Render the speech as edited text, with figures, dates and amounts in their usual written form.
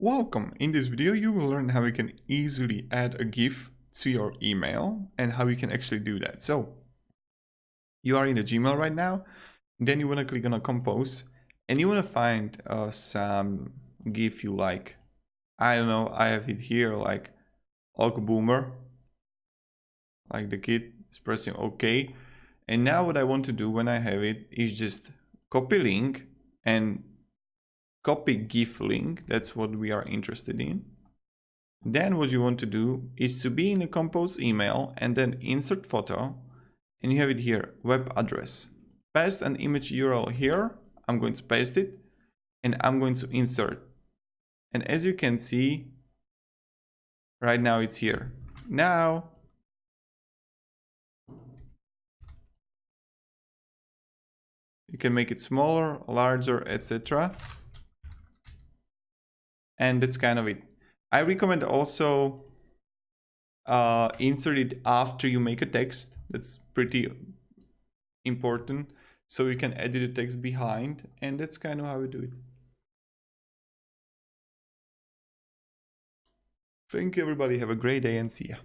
Welcome! In this video you will learn how you can easily add a GIF to your email and how you can actually do that. So you are in the Gmail right now, then you want to click on a compose and you want to find some GIF you like. I don't know, I have it here like Hulk Boomer, like the kid is pressing OK. And now what I want to do when I have it is just copy link and copy GIF link. That's what we are interested in. Then what you want to do is to be in a compose email and then insert photo, and you have it here, web address. Paste an image URL here. I'm going to paste it and I'm going to insert. And as you can see, right now it's here. Now you can make it smaller, larger, etc. And that's kind of it. I recommend also insert it after you make a text. That's pretty important. So you can edit the text behind, and that's kind of how we do it. Thank you everybody, have a great day and see ya.